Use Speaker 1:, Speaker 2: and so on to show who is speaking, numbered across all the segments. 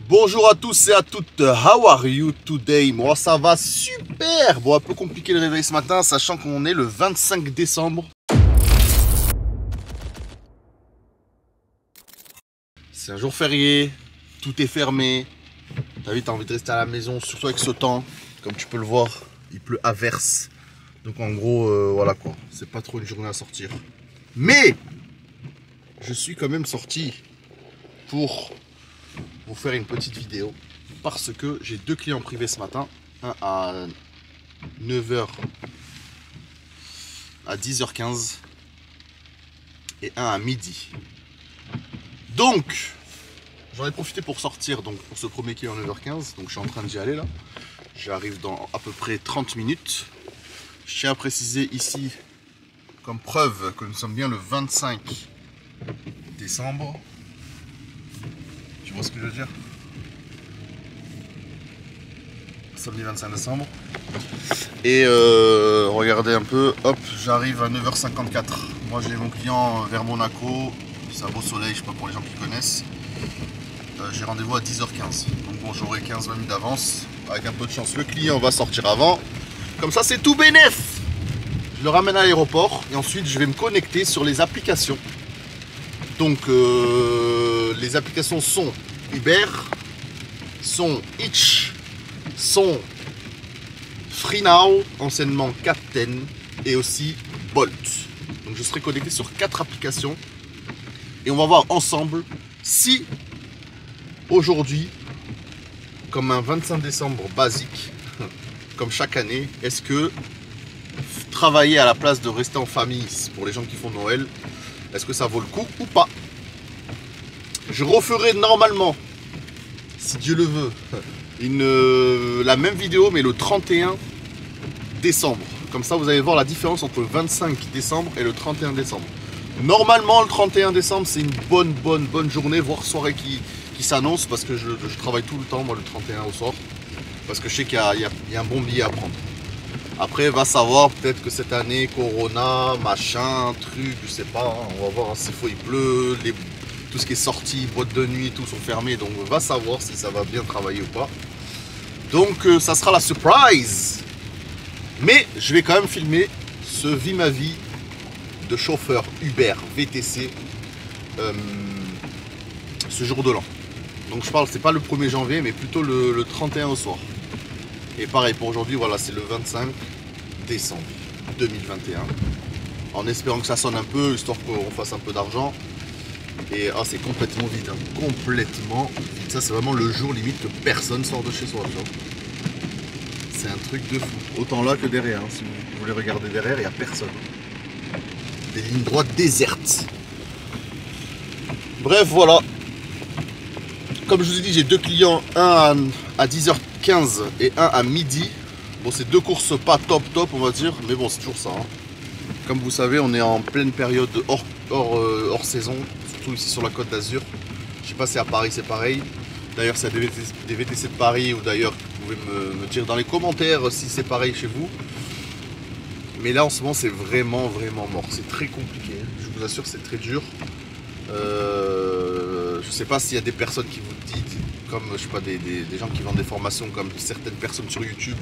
Speaker 1: Bonjour à tous et à toutes, how are you today? Moi ça va super. Bon, un peu compliqué le réveil ce matin, sachant qu'on est le 25 décembre. C'est un jour férié, tout est fermé. T'as vu, t'as envie de rester à la maison, surtout avec ce temps. Comme tu peux le voir, il pleut à verse. Donc en gros, voilà quoi, c'est pas trop une journée à sortir. Mais je suis quand même sorti pour vous faire une petite vidéo parce que j'ai deux clients privés ce matin, un à 9h à 10h15 et un à midi. Donc j'en ai profité pour sortir donc pour ce premier client à 9h15, donc je suis en train d'y aller là. J'arrive dans à peu près 30 minutes. Je tiens à préciser ici comme preuve que nous sommes bien le 25 décembre. Tu vois ce que je veux dire? Samedi 25 décembre. Et regardez un peu, hop, j'arrive à 9h54. Moi j'ai mon client vers Monaco. C'est un beau soleil, je sais pas pour les gens qui connaissent. J'ai rendez-vous à 10h15. Donc bon, j'aurai 15-20 minutes d'avance. Avec un peu de chance, le client va sortir avant. Comme ça, c'est tout bénef. Je le ramène à l'aéroport et ensuite je vais me connecter sur les applications. Donc les applications sont Uber, sont Hitch, sont FreeNow, anciennement Captain, et aussi Bolt. Donc je serai connecté sur 4 applications et on va voir ensemble si aujourd'hui, comme un 25 décembre basique, comme chaque année, est-ce que travailler à la place de rester en famille pour les gens qui font Noël, est-ce que ça vaut le coup ou pas? Je referai normalement, si Dieu le veut, la même vidéo mais le 31 décembre. Comme ça vous allez voir la différence entre le 25 décembre et le 31 décembre. Normalement le 31 décembre c'est une bonne journée, voire soirée qui s'annonce, parce que je travaille tout le temps moi le 31 au soir. Parce que je sais qu'il y a un bon billet à prendre. Après va savoir, peut-être que cette année Corona, machin, truc, je sais pas, hein, on va voir s'il faut il pleut, tout ce qui est sorti, boîtes de nuit, tout sont fermés, donc va savoir si ça va bien travailler ou pas. Donc ça sera la surprise. Mais je vais quand même filmer ce vie ma vie de chauffeur Uber VTC ce jour de l'an. Donc je parle, c'est pas le 1er janvier, mais plutôt le 31 au soir. Et pareil pour aujourd'hui, voilà, c'est le 25 décembre 2021. En espérant que ça sonne un peu, histoire qu'on fasse un peu d'argent. Et ah, c'est complètement vide, hein. Complètement vide. Ça, c'est vraiment le jour limite que personne sort de chez soi. C'est un truc de fou. Autant là que derrière. Hein. Si vous voulez regarder derrière, il n'y a personne. Des lignes droites désertes. Bref, voilà. Comme je vous ai dit, j'ai deux clients, un à 10h15 et un à midi. Bon, c'est deux courses pas top, on va dire. Mais bon, c'est toujours ça. Hein. Comme vous savez, on est en pleine période hors saison. Surtout ici sur la Côte d'Azur. Je sais pas si à Paris c'est pareil. D'ailleurs, c'est des VTC de Paris, ou d'ailleurs vous pouvez me dire dans les commentaires si c'est pareil chez vous. Mais là en ce moment c'est vraiment mort. C'est très compliqué. Je vous assure, c'est très dur. Je sais pas s'il y a des personnes qui vous disent, comme je sais pas, des gens qui vendent des formations, comme certaines personnes sur YouTube.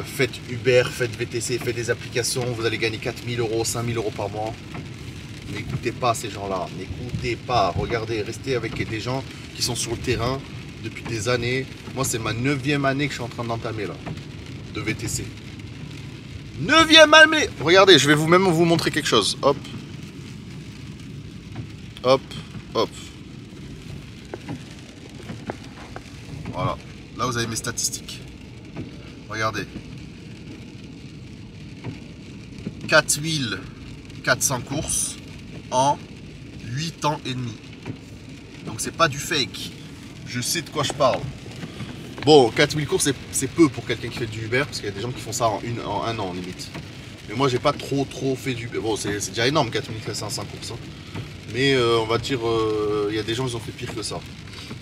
Speaker 1: Faites Uber, faites VTC, faites des applications, vous allez gagner 4000 €, 5000 € par mois. N'écoutez pas ces gens-là, n'écoutez pas, regardez, restez avec des gens qui sont sur le terrain depuis des années. Moi, c'est ma 9e année que je suis en train d'entamer là, de VTC. 9e année. Regardez, je vais même vous montrer quelque chose. Hop. Hop, hop. Voilà, là vous avez mes statistiques. Regardez. 4400 courses en 8 ans et demi. Donc c'est pas du fake. Je sais de quoi je parle. Bon, 4000 courses c'est peu pour quelqu'un qui fait du Uber, parce qu'il y a des gens qui font ça en un an limite. Mais moi j'ai pas trop fait du Uber. Bon, c'est déjà énorme 4500 courses. Hein. Mais on va dire, il y a des gens qui ont fait pire que ça.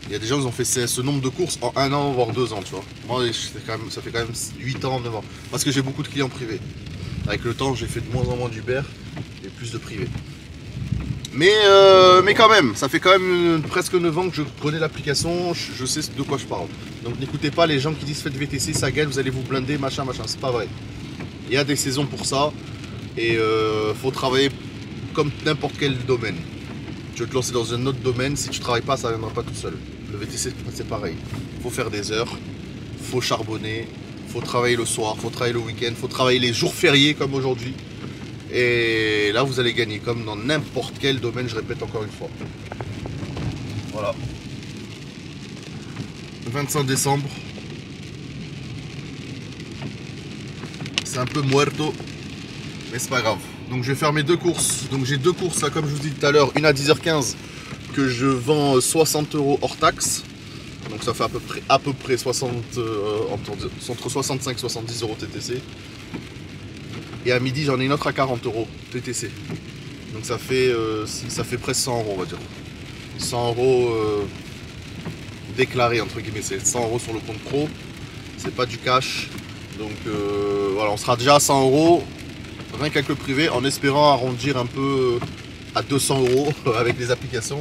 Speaker 1: Il y a des gens qui ont fait ce nombre de courses en 1 an, voire 2 ans, tu vois. Moi, ça fait quand même 8 ans, 9 ans. Parce que j'ai beaucoup de clients privés. Avec le temps, j'ai fait de moins en moins d'Uber et plus de privé. Mais quand même, ça fait quand même presque 9 ans que je connais l'application, je sais de quoi je parle. Donc n'écoutez pas les gens qui disent faites VTC, ça gagne, vous allez vous blinder, machin, c'est pas vrai. Il y a des saisons pour ça et faut travailler comme n'importe quel domaine. Tu veux te lancer dans un autre domaine, si tu travailles pas, ça ne viendra pas tout seul. Le VTC c'est pareil, faut faire des heures, faut charbonner, faut travailler le soir, faut travailler le week-end, faut travailler les jours fériés comme aujourd'hui. Et là vous allez gagner comme dans n'importe quel domaine, je répète encore une fois. Voilà. 25 décembre. C'est un peu muerto, mais c'est pas grave. Donc je vais faire mes 2 courses. Donc j'ai 2 courses là, comme je vous dis tout à l'heure, une à 10h15 que je vends 60 € hors taxe. Donc ça fait à peu près 60, entre 65 et 70 € TTC. Et à midi j'en ai une autre à 40 € TTC. Donc ça fait presque 100 €, on va dire. 100 € déclaré entre guillemets, c'est 100 € sur le compte pro. C'est pas du cash. Donc voilà, on sera déjà à 100 € rien qu'avec le privé, en espérant arrondir un peu à 200 € avec les applications.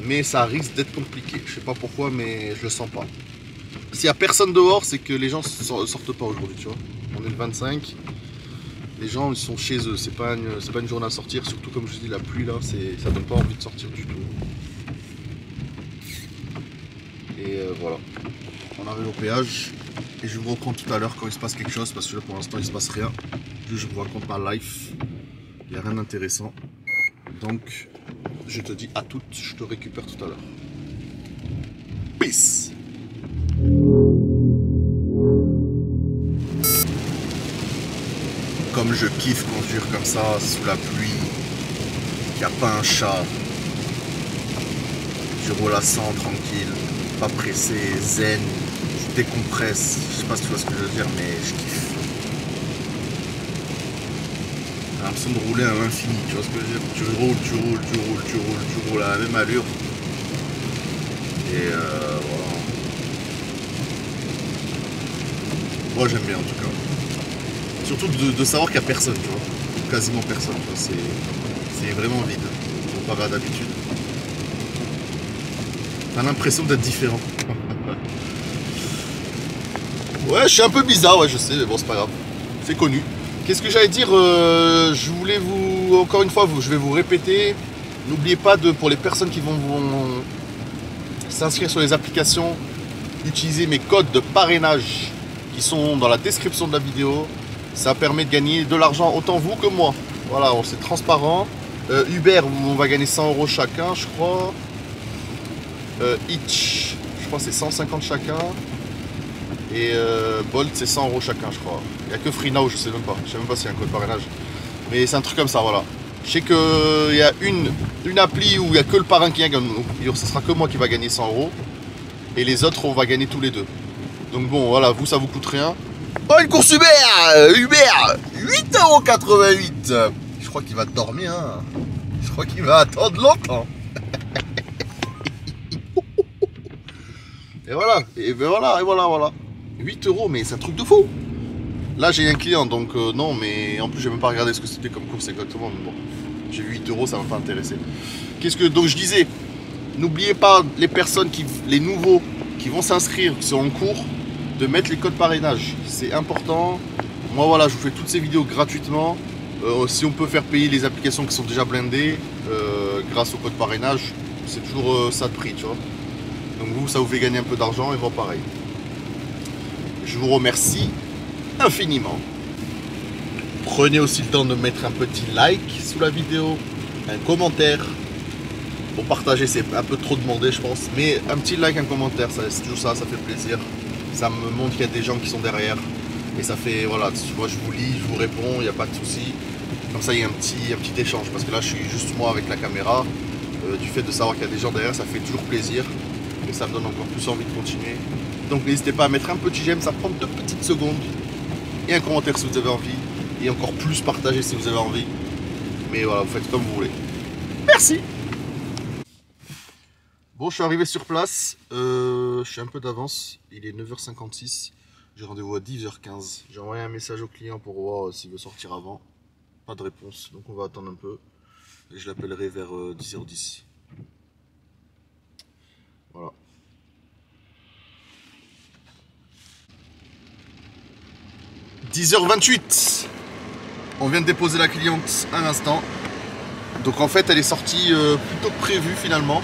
Speaker 1: Mais ça risque d'être compliqué. Je sais pas pourquoi, mais je le sens pas. S'il y a personne dehors, c'est que les gens sortent pas aujourd'hui, tu vois. On est le 25. Les gens ils sont chez eux. C'est pas une journée à sortir. Surtout comme je dis, la pluie là, ça donne pas envie de sortir du tout. Et voilà. On arrive au péage. Et je vous raconte tout à l'heure quand il se passe quelque chose, parce que là pour l'instant il se passe rien. Je vous raconte ma life. Il n'y a rien d'intéressant. Donc je te dis à toutes, je te récupère tout à l'heure. Peace. Comme je kiffe conduire comme ça, sous la pluie. Il n'y a pas un chat. Je roule à 100 tranquille, pas pressé, zen. Je décompresse. Je sais pas si tu vois ce que je veux dire, mais je kiffe. J'ai l'impression de rouler à l'infini, tu vois ce que je veux dire. Tu roules à la même allure. Et voilà. Moi j'aime bien en tout cas. Surtout de savoir qu'il n'y a personne, tu vois. Quasiment personne, tu vois. C'est vraiment vide, comparé à d'habitude. T'as l'impression d'être différent. Ouais, je suis un peu bizarre, ouais, je sais, mais bon, c'est pas grave. C'est connu. Qu'est-ce que j'allais dire, je voulais encore une fois, je vais vous répéter. N'oubliez pas pour les personnes qui vont s'inscrire sur les applications, utiliser mes codes de parrainage qui sont dans la description de la vidéo. Ça permet de gagner de l'argent, autant vous que moi. Voilà, c'est transparent. Uber, on va gagner 100 € chacun, je crois. Itch, je crois que c'est 150 chacun. Et Bolt, c'est 100 € chacun, je crois. Il n'y a que FreeNow, je sais même pas. Je sais même pas s'il y a un code parrainage. Mais c'est un truc comme ça, voilà. Je sais qu'il y a une appli où il n'y a que le parrain qui gagne. Ce sera que moi qui va gagner 100 €. Et les autres, on va gagner tous les deux. Donc bon, voilà, vous, ça vous coûte rien. Oh, une course Uber 8,88 €. Je crois qu'il va dormir, hein. Je crois qu'il va attendre longtemps. Et voilà, et ben voilà, et voilà. 8 €, mais c'est un truc de fou. Là, j'ai un client, donc non, mais en plus, j'ai même pas regardé ce que c'était comme course exactement. Mais bon, j'ai vu 8 €, ça m'a pas intéressé. Donc je disais, n'oubliez pas les personnes, les nouveaux qui vont s'inscrire, qui sont en cours, de mettre les codes parrainage. C'est important. Moi, voilà, je vous fais toutes ces vidéos gratuitement. Si on peut faire payer les applications qui sont déjà blindées, grâce au code parrainage, c'est toujours ça de prix, tu vois. Donc vous, ça vous fait gagner un peu d'argent et moi pareil. Je vous remercie infiniment. Prenez aussi le temps de mettre un petit like sous la vidéo, un commentaire. Pour partager, c'est un peu trop demandé, je pense. Mais un petit like, un commentaire, c'est toujours ça, ça fait plaisir. Ça me montre qu'il y a des gens qui sont derrière. Et ça fait, voilà, moi je vous lis, je vous réponds, il n'y a pas de souci. Comme ça, il y a un petit échange. Parce que là, je suis juste moi avec la caméra. Du fait de savoir qu'il y a des gens derrière, ça fait toujours plaisir. Et ça me donne encore plus envie de continuer. Donc n'hésitez pas à mettre un petit j'aime, ça prend 2 petites secondes. Et un commentaire si vous avez envie. Et encore plus partager si vous avez envie. Mais voilà, vous faites comme vous voulez. Merci. Bon, je suis arrivé sur place. Je suis un peu d'avance. Il est 9h56. J'ai rendez-vous à 10h15. J'ai envoyé un message au client pour voir s'il veut sortir avant. Pas de réponse, donc on va attendre un peu. et je l'appellerai vers 10h10. Voilà. « 10h28. On vient de déposer la cliente un instant. Donc en fait elle est sortie plus tôt que prévu finalement.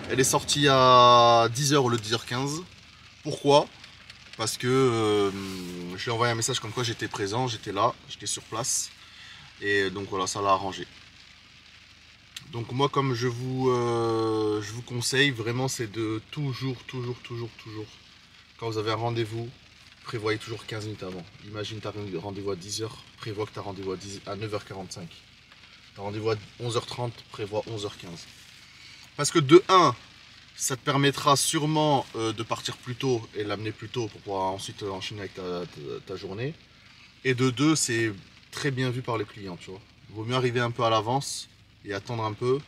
Speaker 1: Elle est sortie à 10h au lieu de 10h15. Pourquoi? Parce que je lui ai envoyé un message comme quoi j'étais présent, j'étais là, j'étais sur place. Et donc voilà, ça l'a arrangé. Donc moi comme je vous conseille vraiment, c'est de toujours, quand vous avez un rendez-vous, prévoyez toujours 15 minutes avant. Imagine tu as un rendez-vous à 10h, prévois que tu as rendez-vous à 9h45. Tu as rendez-vous à 11h30, prévois 11h15. Parce que de 1, ça te permettra sûrement de partir plus tôt et l'amener plus tôt pour pouvoir ensuite enchaîner avec ta journée. Et de 2, c'est très bien vu par les clients, tu vois. Il vaut mieux arriver un peu à l'avance et attendre un peu,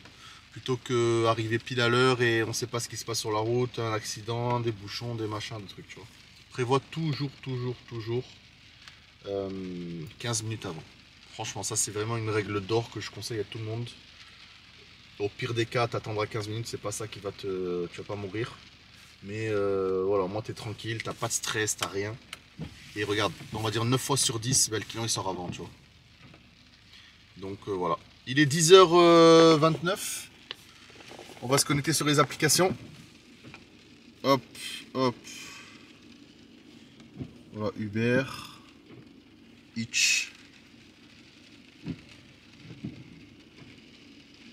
Speaker 1: plutôt qu'arriver pile à l'heure et on ne sait pas ce qui se passe sur la route, un accident, des bouchons, des machins, des trucs, tu vois. Prévois toujours 15 minutes avant. Franchement, ça c'est vraiment une règle d'or que je conseille à tout le monde. Au pire des cas, t'attendras 15 minutes, c'est pas ça qui va tu vas pas mourir. Mais voilà, au moins t'es tranquille, t'as pas de stress, t'as rien. Et regarde, on va dire 9 fois sur 10, ben, le client il sort avant, tu vois. Donc voilà. Il est 10h29. On va se connecter sur les applications. Hop, hop. Voilà, Uber, Hitch.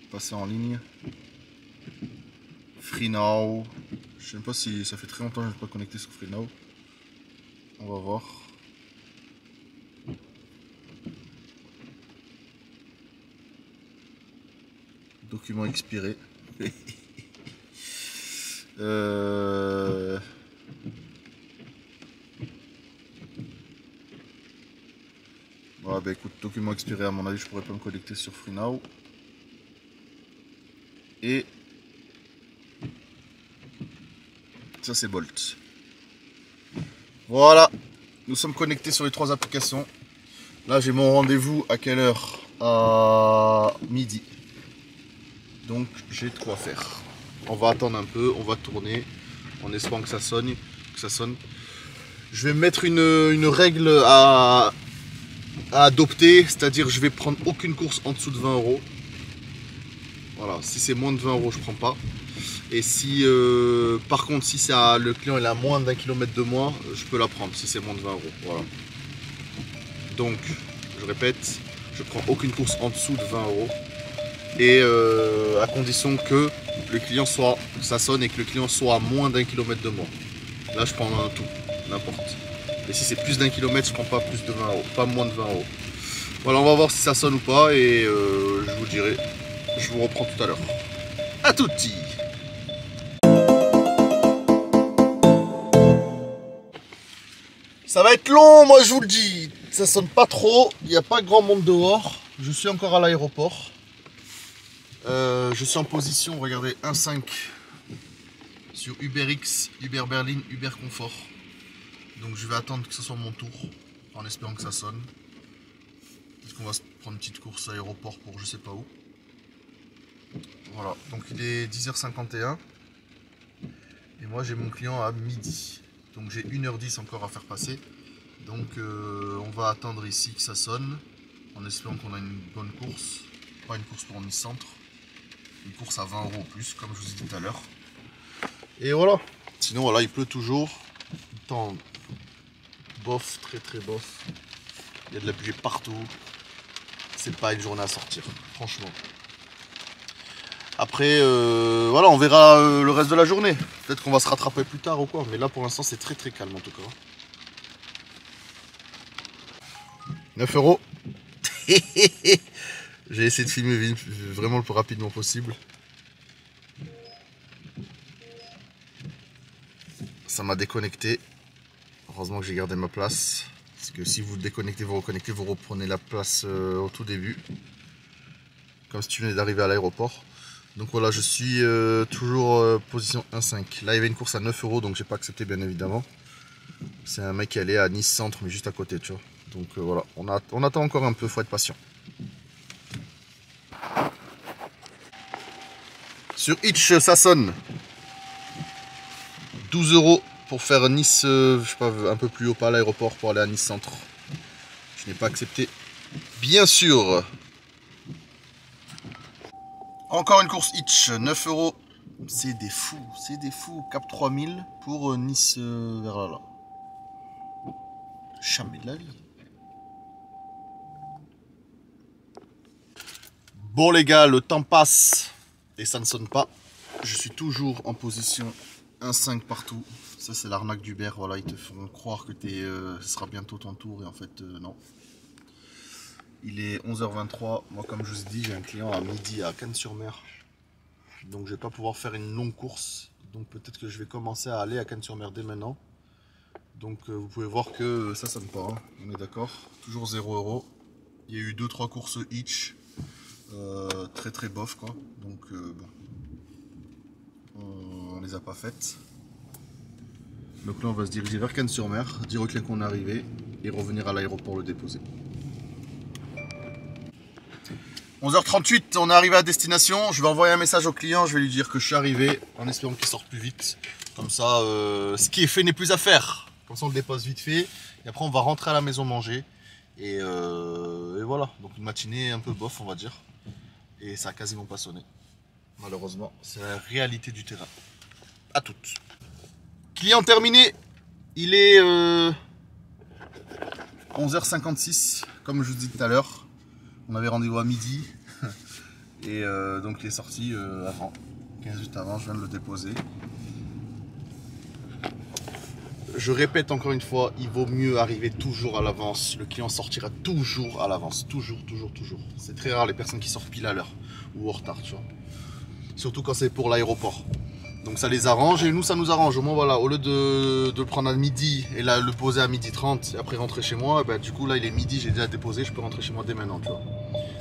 Speaker 1: Passer en ligne. FreeNow. Je sais pas si ça fait très longtemps que je ne suis pas connecté sur FreeNow. On va voir. Document expiré. Voilà, bah écoute, document expiré, à mon avis, je pourrais pas me connecter sur FreeNow. Et ça, c'est Bolt. Voilà, nous sommes connectés sur les 3 applications. Là, j'ai mon rendez-vous à quelle heure? À midi. Donc, j'ai de quoi faire. On va attendre un peu, on va tourner en espérant que ça sonne. Je vais mettre une règle à adopter, c'est-à-dire je vais prendre aucune course en dessous de 20 €. Voilà, si c'est moins de 20 €, je prends pas. Et si par contre si le client est à moins d'1 kilomètre de moi, je peux la prendre si c'est moins de 20 €. Voilà. Donc je répète, je prends aucune course en dessous de 20 € et à condition que le client ça sonne et que le client soit à moins d'1 kilomètre de moi. Là je prends un tout, n'importe. Et si c'est plus d'1 kilomètre, je prends pas plus de 20 €, pas moins de 20 €. Voilà, on va voir si ça sonne ou pas et je vous dirai. Je vous reprends tout à l'heure. A tutti! Ça va être long, moi je vous le dis. Ça sonne pas trop, il n'y a pas grand monde dehors. Je suis encore à l'aéroport. Je suis en position, regardez, 1.5 sur UberX, Uber Berlin, Uber Confort. Donc je vais attendre que ce soit mon tour, en espérant que ça sonne. Peut-être qu'on va se prendre une petite course à l'aéroport pour je sais pas où. Voilà, donc il est 10h51. Et moi j'ai mon client à midi. Donc j'ai 1h10 encore à faire passer. Donc on va attendre ici que ça sonne, en espérant qu'on a une bonne course. Pas une course pour Nice Centre, une course à 20 € plus, comme je vous ai dit tout à l'heure. Et voilà. Sinon voilà, il pleut toujours. Le temps bof, très bof. Il y a de la pluie partout. C'est pas une journée à sortir, franchement. Après, voilà, on verra le reste de la journée. Peut-être qu'on va se rattraper plus tard ou quoi. Mais là, pour l'instant, c'est très calme en tout cas. 9 €. J'ai essayé de filmer vraiment le plus rapidement possible. Ça m'a déconnecté. Heureusement que j'ai gardé ma place. Parce que si vous déconnectez, vous reconnectez, vous reprenez la place au tout début. Comme si tu venais d'arriver à l'aéroport. Donc voilà, je suis toujours position 1.5. Là, il y avait une course à 9 €, donc j'ai pas accepté, bien évidemment. C'est un mec qui allait à Nice Centre, mais juste à côté, tu vois. Donc voilà, on attend encore un peu, faut être patient. Sur Itch, ça sonne. 12 € pour faire Nice, je sais pas, un peu plus haut par l'aéroport pour aller à Nice Centre. Je n'ai pas accepté, bien sûr. Encore une course Itch, 9 €. C'est des fous. Cap 3000 pour Nice vers là. Jamais de la vie. Bon les gars, le temps passe et ça ne sonne pas. Je suis toujours en position 1,5 partout. Ça c'est l'arnaque d'Uber, voilà, ils te font croire que ce sera bientôt ton tour et en fait non. Il est 11h23, moi comme je vous ai dit, j'ai un client à midi à Cannes-sur-Mer. Donc je vais pas pouvoir faire une longue course. Donc peut-être que je vais commencer à aller à Cannes-sur-Mer dès maintenant. Donc vous pouvez voir que ça sonne pas, hein. On est d'accord. Toujours 0 €. Il y a eu 2-3 courses Itch. Très bof quoi. Donc bon. On les a pas faites. Donc là on va se diriger vers Cannes-sur-Mer, dire au client qu'on est arrivé et revenir à l'aéroport le déposer. 11h38, on est arrivé à destination. Je vais envoyer un message au client, je vais lui dire que je suis arrivé en espérant qu'il sorte plus vite. Comme ça, ce qui est fait n'est plus à faire. Comme ça on le dépose vite fait et après on va rentrer à la maison manger. Et voilà, donc une matinée un peu bof on va dire. Et ça a quasiment pas sonné. Malheureusement, c'est la réalité du terrain. À toutes. Client terminé. Il est 11h56, comme je vous dis tout à l'heure. On avait rendez-vous à midi. Et donc il est sorti avant. 15 minutes avant, je viens de le déposer. Je répète encore une fois, il vaut mieux arriver toujours à l'avance. Le client sortira toujours à l'avance. Toujours. C'est très rare les personnes qui sortent pile à l'heure ou en retard, tu vois. Surtout quand c'est pour l'aéroport. Donc ça les arrange et nous ça nous arrange. Au moins voilà, au lieu de le prendre à midi et là le poser à 12h30 et après rentrer chez moi, bah, du coup là il est midi, j'ai déjà déposé, je peux rentrer chez moi dès maintenant, tu vois.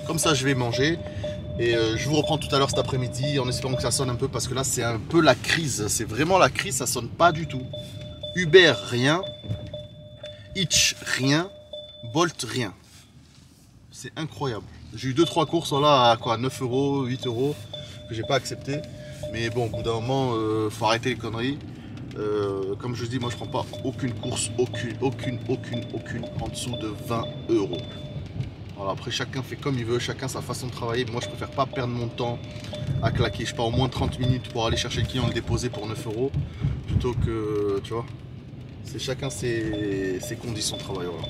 Speaker 1: Comme ça je vais manger et je vous reprends tout à l'heure cet après-midi en espérant que ça sonne un peu parce que là c'est un peu la crise. C'est vraiment la crise, ça sonne pas du tout. Uber, rien. Itch, rien. Bolt, rien. C'est incroyable. J'ai eu 2-3 courses là à quoi, 9 €, 8 € que j'ai pas accepté. Mais bon, au bout d'un moment, faut arrêter les conneries. Comme je dis, moi je prends pas aucune course, aucune en dessous de 20 €. Voilà, après chacun fait comme il veut, chacun sa façon de travailler. Moi je préfère pas perdre mon temps à claquer, je sais pas, au moins 30 minutes pour aller chercher le client et le déposer pour 9 € plutôt que, tu vois. C'est chacun ses conditions de travail, voilà.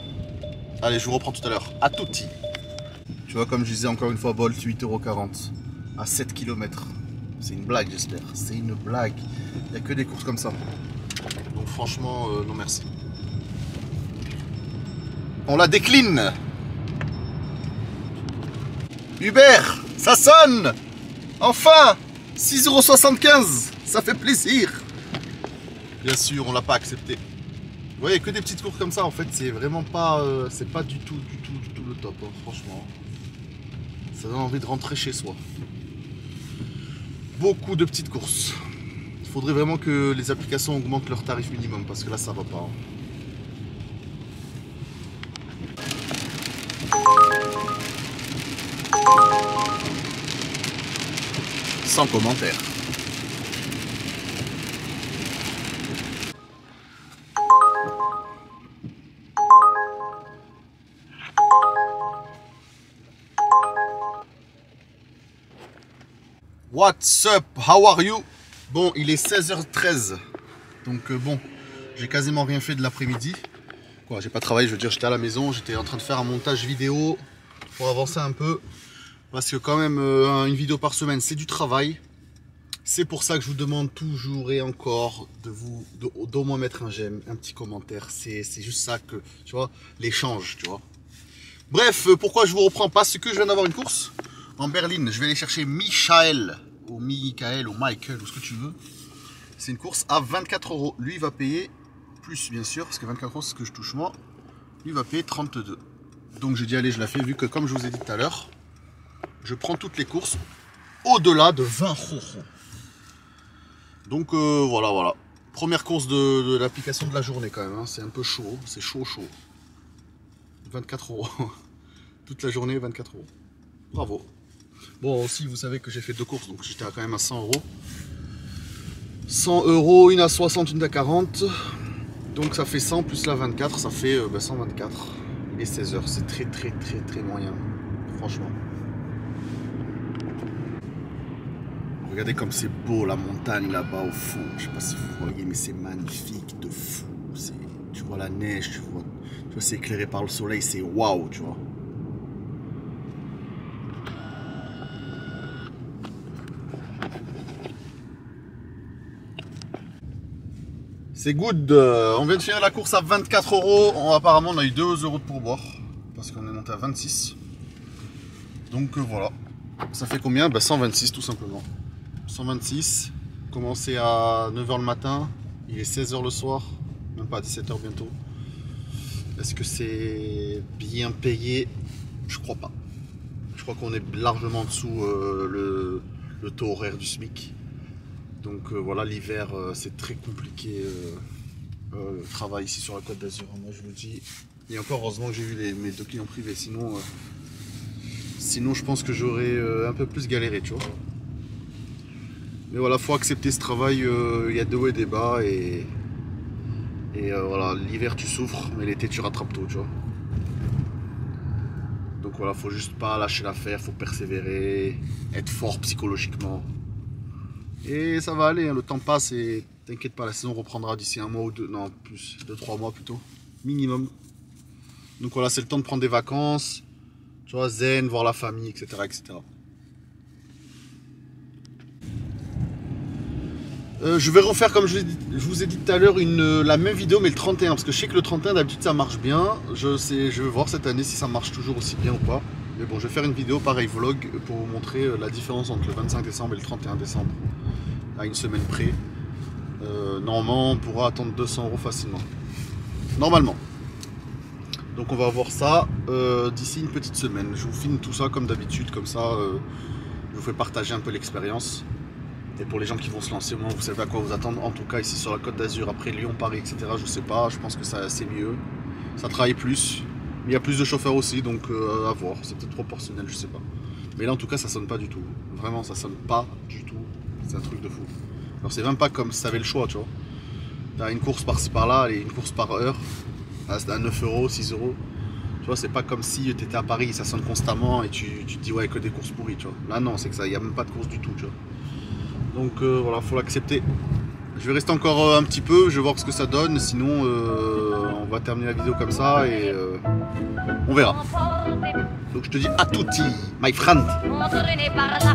Speaker 1: Allez, je vous reprends tout à l'heure. À tutti. Tu vois, comme je disais encore une fois, Bolt 8,40 € à 7 km. C'est une blague, j'espère. C'est une blague. Il n'y a que des courses comme ça. Donc franchement, non merci. On la décline. Uber, ça sonne. Enfin, 6,75 €. Ça fait plaisir. Bien sûr, on l'a pas accepté. Vous voyez, que des petites courses comme ça, en fait, c'est vraiment pas, c'est pas du tout le top, hein, franchement. Ça donne envie de rentrer chez soi. Beaucoup de petites courses. Il faudrait vraiment que les applications augmentent leur tarif minimum, parce que là, ça va pas. Sans commentaire. What's up? How are you? Bon, il est 16h13. Donc bon, j'ai quasiment rien fait de l'après-midi. Quoi, j'ai pas travaillé, je veux dire, j'étais à la maison, j'étais en train de faire un montage vidéo pour avancer un peu. Parce que quand même, une vidéo par semaine, c'est du travail. C'est pour ça que je vous demande toujours et encore d'au moins mettre un j'aime, un petit commentaire. C'est juste ça que, tu vois, l'échange, tu vois. Bref, pourquoi je vous reprends? Parce que je viens d'avoir une course en Berlin. Je vais aller chercher Michael, ou Michael, ou Michael, ou ce que tu veux. C'est une course à 24 €. Lui, il va payer plus, bien sûr, parce que 24 €, c'est ce que je touche moi. Lui, il va payer 32. Donc, j'ai dit, allez, je la fais, vu que, comme je vous ai dit tout à l'heure, je prends toutes les courses au-delà de 20 €. Donc, voilà. Première course de l'application de la journée, quand même. Hein. C'est un peu chaud, c'est chaud. 24 €. Toute la journée, 24 €. Bravo. Bon, aussi, vous savez que j'ai fait 2 courses, donc j'étais quand même à 100 euros. 100 euros, une à 60, une à 40. Donc ça fait 100 plus la 24, ça fait 124. Il est 16 h, c'est très moyen, franchement. Regardez comme c'est beau la montagne là-bas au fond. Je sais pas si vous voyez, mais c'est magnifique de fou. Tu vois la neige, tu vois c'est éclairé par le soleil, c'est waouh, tu vois. C'est good. On vient de finir la course à 24 euros. Apparemment, on a eu 2 euros de pourboire parce qu'on est monté à 26. Donc voilà. Ça fait combien? 126 tout simplement. 126. Commencé à 9 h le matin. Il est 16 h le soir. Même pas à 17 h bientôt. Est-ce que c'est bien payé? Je crois pas. Je crois qu'on est largement en dessous le taux horaire du SMIC. Donc voilà, l'hiver c'est très compliqué le travail ici sur la Côte d'Azur, moi je vous le dis. Et encore heureusement que j'ai vu mes 2 clients privés, sinon je pense que j'aurais un peu plus galéré, tu vois. Mais voilà, faut accepter ce travail, il y a des hauts et des bas et voilà, l'hiver tu souffres, mais l'été tu rattrapes tôt, tu vois. Donc voilà, faut juste pas lâcher l'affaire, faut persévérer, être fort psychologiquement. Et ça va aller, hein, le temps passe et t'inquiète pas, la saison reprendra d'ici 1 mois ou 2, non plus, 2-3 mois plutôt, minimum. Donc voilà, c'est le temps de prendre des vacances, tu vois, zen, voir la famille, etc. etc. Je vais refaire, comme je vous ai dit tout à l'heure, la même vidéo mais le 31, parce que je sais que le 31 d'habitude ça marche bien. Je vais voir cette année si ça marche toujours aussi bien ou pas. Mais bon, je vais faire une vidéo pareil vlog pour vous montrer la différence entre le 25 décembre et le 31 décembre. À une semaine près. Normalement on pourra attendre 200 euros facilement. Normalement. Donc on va voir ça d'ici une petite semaine. Je vous filme tout ça comme d'habitude, comme ça je vous fais partager un peu l'expérience. Et pour les gens qui vont se lancer, au moins vous savez à quoi vous attendre. En tout cas ici sur la Côte d'Azur, après Lyon, Paris, etc. Je sais pas, je pense que c'est mieux. Ça travaille plus. Mais il y a plus de chauffeurs aussi, donc à voir. C'est peut-être proportionnel, je sais pas. Mais là en tout cas ça sonne pas du tout. Vraiment ça sonne pas du tout. C'est un truc de fou. Alors c'est même pas comme si t'avais le choix, tu vois. T'as une course par-ci par-là et une course par heure. À 9 euros, 6 euros. Tu vois, c'est pas comme si t'étais à Paris, ça sonne constamment et tu te dis ouais que des courses pourries, tu vois. Là non, c'est que ça, y a même pas de course du tout, tu vois. Donc voilà, faut l'accepter. Je vais rester encore un petit peu, je vais voir ce que ça donne, sinon on va terminer la vidéo comme ça et on verra. Donc je te dis à tutti, my friend. Emporté par la